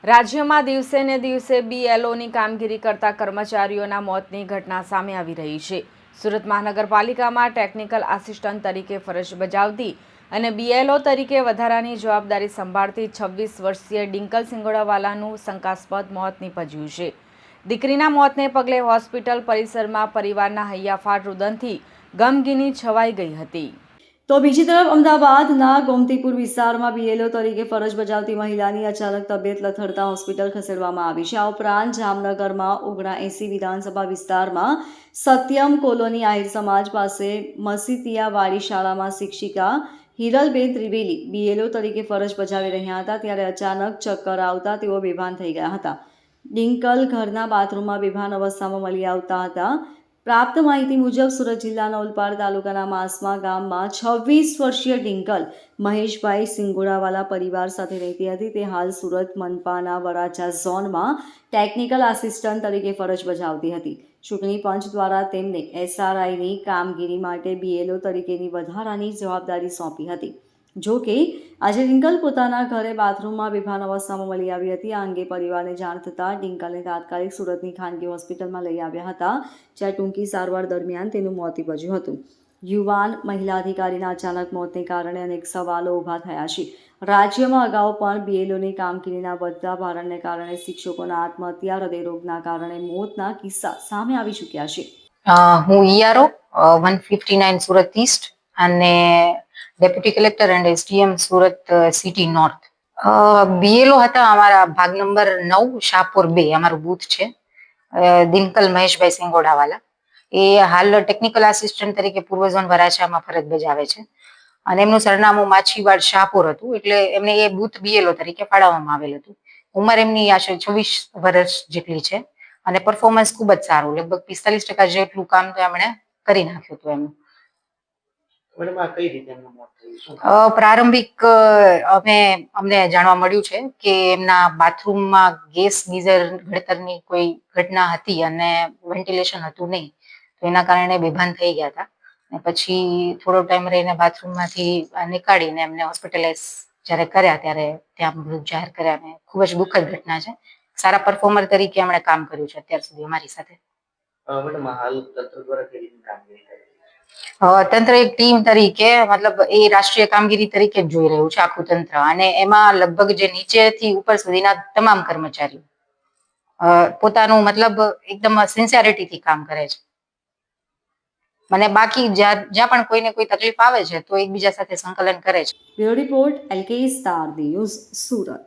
રાજ્યમાં દિવસે ને દિવસે બીએલઓની કામગીરી કરતા કર્મચારીઓના મોતની ઘટના સામે આવી રહી છે. સુરત મહાનગરપાલિકામાં ટેકનિકલ આસિસ્ટન્ટ તરીકે ફરજ બજાવતી અને બીએલઓ તરીકે વધારાની જવાબદારી સંભાળતી 26 વર્ષીય ડિંકલ સિંગોડાવાલાનું શંકાસ્પદ મોત નીપજ્યું છે. દીકરીના મોતને પગલે હોસ્પિટલ પરિસરમાં પરિવારના હૈયાફાટ રુદનથી ગમગીની છવાઈ ગઈ હતી. તો બીજી તરફ અમદાવાદના ગોમતીપુર વિસ્તારમાં બીએલઓ તરીકે ફરજ બજાવતી મહિલાની અચાનક તબિયત લથડતા હોસ્પિટલ ખસેડવામાં આવી છે. આ ઉપરાંત જામનગરમાં 79 વિધાનસભા વિસ્તારમાં સત્યમ કોલોની આહિર સમાજ પાસે મસીતિયાવાડી શાળામાં શિક્ષિકા હિરલબેન ત્રિવેદી બીએલઓ તરીકે ફરજ બજાવી રહ્યા હતા ત્યારે અચાનક ચક્કર આવતા તેઓ બેભાન થઈ ગયા હતા. ડિંકલ ઘરના બાથરૂમમાં બેભાન અવસ્થામાં મળી આવતા હતા. પ્રાપ્ત માહિતી મુજબ સુરત જિલ્લાના ઓલપાડ તાલુકાના માસમા ગામમાં 26 વર્ષીય ડિંકલ મહેશભાઈ સિંગોડાવાલા પરિવાર સાથે રહેતી હતી. તે હાલ સુરત મનપાના વરાછા ઝોનમાં ટેકનિકલ આસિસ્ટન્ટ તરીકે ફરજ બજાવતી હતી. ચૂંટણી પંચ દ્વારા તેમને એસઆરઆઈની કામગીરી માટે બીએલઓ તરીકેની વધારાની જવાબદારી સોંપી હતી. જો કે આજે ડિંકલ પોતાના ઘરે બાથરૂમમાં બેભાન અવસ્થામાં મળી આવી હતી. આ અંગે પરિવારને જાણ થતાં ડિંકલને તાત્કાલિક સુરતની ખાનગી હોસ્પિટલમાં લઈ આવ્યા હતા, જ્યાં ટૂંકી સારવાર દરમિયાન તેનું મોત નીપજ્યું હતું. યુવાન મહિલા અધિકારીના અચાનક મોતને કારણે અનેક સવાલો ઊભા થયા છે. રાજ્યમાં અગાઉ પણ બીએલઓની કામગીરીના વધતા ભારણને કારણે શિક્ષકોના આત્મહત્યા, હૃદયરોગના કારણે મોતના કિસ્સા સામે આવી ચૂક્યા છે. હું ઈઆરઓ 159 સુરત ઈસ્ટ અને deputy collector and SDM Surat city north. BLO હતા અમારા ભાગ નંબર 9 શાહપુર 2 અમારું બૂથ છે. દિનકલ મહેશભાઈ સિંગોડાવાલા એ હાલ ટેકનિકલ આસિસ્ટન્ટ તરીકે પૂર્વ ઝોન વરાછામાં ફરજ બજાવે છે અને એમનું સરનામું માછીવાડ શાહપુર હતું, એટલે એમને એ બૂથ બીએલઓ તરીકે ફાળવવામાં આવેલ હતું. ઉંમર એમની આશરે 26 વર્ષ જેટલી છે અને પરફોર્મન્સ ખૂબ જ સારું, લગભગ 45% જેટલું કામ તો એમણે કરી નાખ્યું હતું એમનું. પ્રારંભિક અમને જાણવા મળ્યું છે કે એમના બાથરૂમમાં ગેસ ગીઝર ગળતરની કોઈ ઘટના હતી અને વેન્ટિલેશન હતું નહીં, તો એના કારણે બેભાન થઈ ગયા હતા. અને પછી થોડો ટાઈમ રહીને બાથરૂમમાંથી નીકાળીને એમને હોસ્પિટલાઇઝ જ્યારે કર્યા ત્યારે ત્યાં મૃત જાહેર કર્યા અને ખૂબ જ દુઃખદ ઘટના છે. સારા પરફોર્મર તરીકે એમણે કામ કર્યું છે અત્યાર સુધી અમારી સાથે. તંત્ર એક ટીમ તરીકે, મતલબ એ રાષ્ટ્રીય કામગીરી તરીકે જ જોઈ રહ્યું છે આખું તંત્ર, અને એમાં લગભગ જે નીચેથી ઉપર સુધીના તમામ કર્મચારીઓ પોતાનું મતલબ એકદમ સિન્સિયરિટીથી કામ કરે છે. મને બાકી જ્યાં પણ કોઈને કોઈ તકલીફ આવે છે તો એકબીજા સાથે સંકલન કરે છે. Bureau report LK star news Surat.